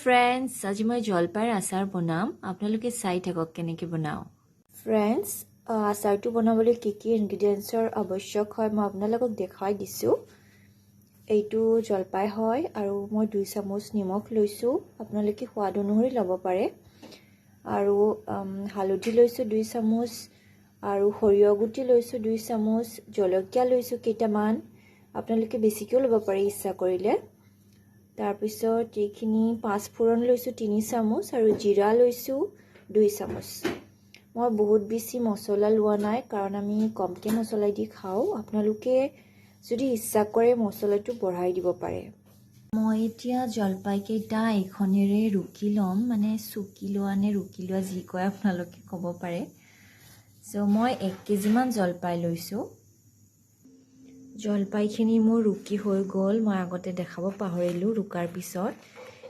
friends, আজি মই জলপাইৰ আচাৰ বনাম আপোনালোকে চাই থাকক কেনেকৈ বনাও friends আচাৰটো বনাবলৈ কি কি ইনগ্ৰেডিয়েন্টছৰ আৱশ্যক হয় মই আপোনালোকক দেখাই দিছো এইটো জলপাই হয় আৰু মই 2 চামুচ নিমখ লৈছো আপোনালোকে সোৱাদ অনুসৰি ল'ব পাৰে আৰু হালধি লৈছো 2 চামুচ আৰু সৰিয়হ গুটি লৈছো 2 চামুচ জলকীয়া লৈছো কেইটামান আপোনালোকে বেছিকৈ ল'ব পাৰে ইচ্ছা কৰিলে তাৰ পিছত এইখিনি 5 ফোৰণ লৈছো 3 চামুচ আৰু জিৰা লৈছো 2 চামুচ মই বহুত বেছি মছলা লোৱা নাই কাৰণ আমি কমকে মছলা দি খাও আপোনালোকে যদি ইচ্ছা কৰে মছলাটো বঢ়াই দিব পাৰে মই এতিয়া জলপাই কেইটা এখনেৰে ৰুকি লম মানে সুকি লোৱা নে ৰুকি লোৱা যি কয় আপোনালোকে ক'ব পাৰে সো মই 1 কেজি মান জলপাই লৈছো জলপাইখিনি মোৰ ৰুকি হৈ গ'ল মই আগতে দেখাব পাহৰিলো ৰুকাৰ পিছত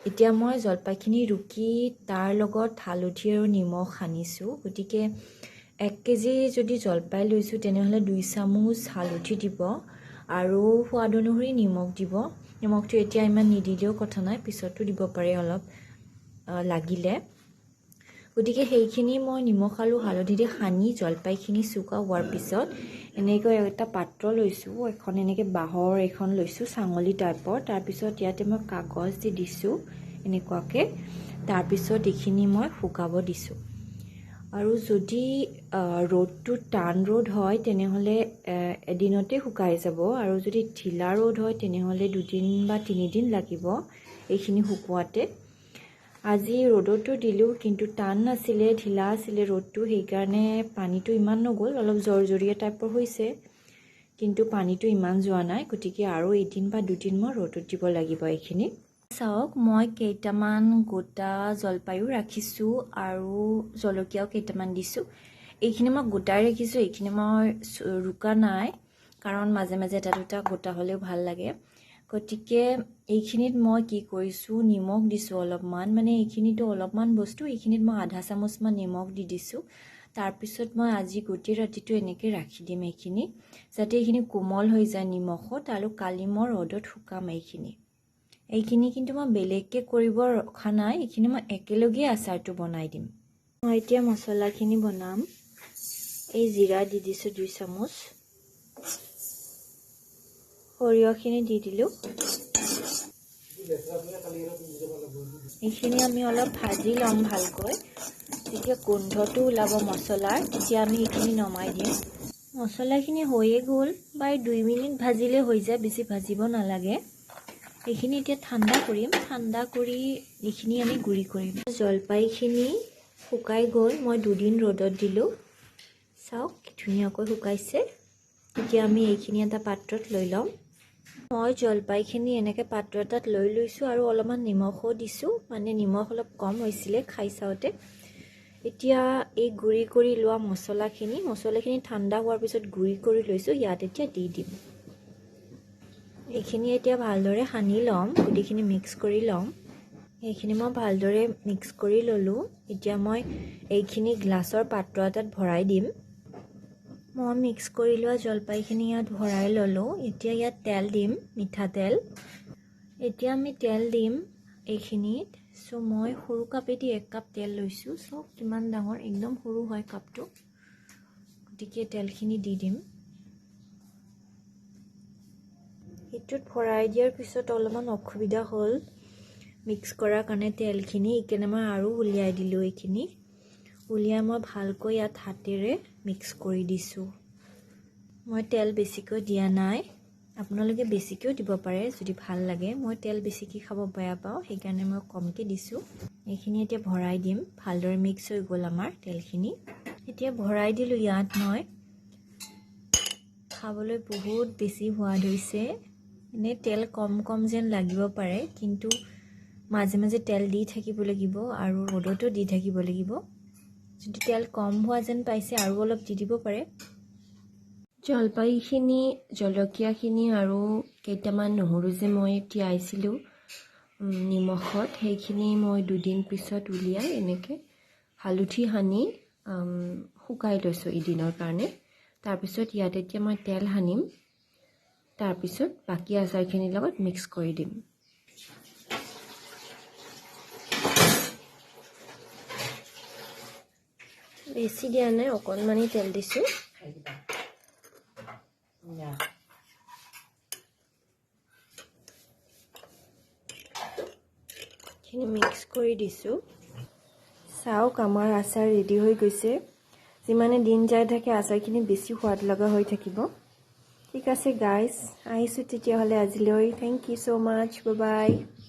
এতিয়া মই জলপাইখিনি ৰুকি তাৰ লগত হালধি আৰু নিমখ সানিছো গতিকে 1 কেজি যদি জলপাই লৈছো তেনেহলে 2 চামুচ হালধি দিব আৰু সোৱাদ অনুসৰি নিমখ দিব নিমখটো এতিয়া ইমান নিদিলেও কথা নাই পিছতো দিব পাৰে অলপ লাগিলে গতিকে সেইখিনি মই নিমখ আৰু হালধি দি সানি জলপাইখিনি সুকা হোৱাৰ পিছত এনেকৈ এটা পাত্ৰ লৈছো এখন এনেকৈ বাহৰ এখন লৈছো সাঙলি টাইপৰ তাৰ পিছত ইয়াতে মই কাগজ দি দিছো এনেকুৱাকে তাৰ পিছত এইখিনি মই শুকাব দিছো আৰু যদি ৰ'দটো টান ৰ'দ হয় তেনেহলে এদিনতে শুকাই যাব আৰু যদি ঢিলা ৰ'দ হয় তেনেহলে 2 দিন বা 3 দিন লাগিব এইখিনি শুকুৱাতে আজি ৰ'দটো দিলো কিন্তু টান নাছিলে ঢিলা আছিল ৰ'দটো সেই কাৰণে পানীটো ইমান নগল অলপ জৰজৰীয়া টাইপৰ হৈছে কিন্তু পানীটো ইমান যোৱা নাই গতিকে আৰু এদিন বা 2 দিন মই ৰ'দত দিব লাগিব এইখিনি চাওক মই কেইটামান গোটা জলপাইও ৰাখিছো আৰু জলকীয়াও কেইটামান দিছো এইখিনি মই গোটাই ৰাখিছো এইখিনি মই ৰুকা নাই কাৰণ মাজে মাজে এটা দুটা গোটা হলেও ভাল লাগে গতিকে এইখিনিত মই কি কৰিছো নিমখ দিছো অলপমান মানে এইখিনিটো অলপমান বস্তু এইখিনিত মই আধা চামুচ মান নিমখ দি দিছো তাৰ পিছত মই আজি গোটেই ৰাতিটো এনেকৈ ৰাখি দিম এইখিনি যাতে এইখিনি কোমল হৈ যায় নিমখত আৰু কালি মই ৰ'দত শুকাম এইখিনি কিন্তু মই বেলেগকে কৰিব ৰখা নাই এইখিনি মই একেলগে আচাৰটো বনাই দিম মই এতিয়া মছলাখিনি বনাম এই জিৰা দি দিছো 2 চামুচ সৰিয়হখিনি দি দিলো এইখিনি আমি অলপ ভাজি লম ভালকৈ তেতিয়া গোন্ধটো ওলাব মছলাৰ তেতিয়া আমি এইখিনি নমাই দিম মছলাখিনি হৈয়ে গ'ল বাই 2 মিনিট ভাজিলে হৈ যায় বেছি ভাজিব নালাগে এইখিনি এতিয়া ঠাণ্ডা কৰিম ঠাণ্ডা কৰি এইখিনি আমি গুৰি কৰিম জলপাইখিনি শুকাই গ'ল মই 2 দিন ৰ'দত দিলো চাওক কি ধুনীয়াকৈ শুকাইছে এতিয়া আমি এইখিনি এটা পাত্ৰত লৈ লম মই জলপাইখিনি এনেকৈ পাত্ৰ এটাত লৈ লৈছো আৰু অলপমান নিমখও দিছো মানে নিমখ অলপ কম হৈছিলে খাই চাওতে এতিয়া এই গুৰি কৰি লোৱা মছলাখিনি ঠাণ্ডা হোৱাৰ পিছত গুৰি কৰি লৈছো ইয়াত এতিয়া দি দিম এইখিনি এতিয়া ভালদৰে সানি লম গুটিখিনি মিক্স কৰি লম এইখিনি মই ভালদৰে মিক্স কৰি ললো এতিয়া মই এইখিনি গ্লাছৰ পাত্ৰ এটাত ভৰাই দিম মই মিক্স কৰি লোৱা জলপাইখিনি ইয়াত ভৰাই ললো এতিয়া ইয়াত তেল দিম মিঠা তেল এতিয়া আমি তেল দিম এইখিনিত সো মই সৰু কাপেদি 1 কাপ তেল লৈছো সো কিমান ডাঙৰ একদম সৰু হয় কাপটো গতিকে তেলখিনি দি দিম এটুত ভৰাই দিয়াৰ পিছত অলপমান অসুবিধা হ'ল মিক্স কৰাৰ কাৰণে তেলখিনি ইকেনে মই আৰু উলিয়াই দিলো এইখিনি উলিয়াই মই ভালকৈ ইয়াত হাতেৰে মিক্স কৰি দিছো মই তেল বেছিকৈ দিয়া নাই আপোনালোকে বেছিকৈ দিব পাৰে যদি ভাল লাগে মই তেল বেছিকৈ খাব বেয়া পাওঁ সেই কাৰণে মই কমকৈ দিছো এইখিনি এতিয়া ভৰাই দিম ভালদৰে মিক্স হৈ গ'ল আমাৰ তেলখিনি এতিয়া ভৰাই দিলো ইয়াত মই খাবলৈ বহুত বেছি সোৱাদ হৈছে এনে তেল কম কম যেন লাগিব পাৰে কিন্তু মাজে মাজে তেল দি থাকিব লাগিব আৰু ৰ'দতো দি থাকিব লাগিব যদি তেল কম হোৱা যেন পাইছে আৰু অলপ দি দিব পাৰে জলপাইখিনি জলকীয়াখিনি আৰু কেইটামান নহৰু যে মই তিয়াইছিলো নিমখত সেইখিনি মই 2 দিন পিছত উলিয়াই এনেকৈ হালধি সানি শুকাই লৈছো এদিনৰ কাৰণে তাৰ পিছত ইয়াত এতিয়া মই তেল সানিম তাৰ পিছত বাকি আচাৰখিনিৰ লগত মিক্স কৰি দিম বেছি দিয়া নাই অকণমানি তেল দিছোঁ খিনি মিক্স কৰি দিছোঁ চাওক আমাৰ আচাৰ ৰেডি হৈ গৈছে যিমানে দিন যায় থাকে আচাৰখিনি বেছি সোৱাদ লগা হৈ থাকিব ঠিক আছে গাইজ আহিছোঁ তেতিয়াহ'লে আজিলৈ thank you so much bye bye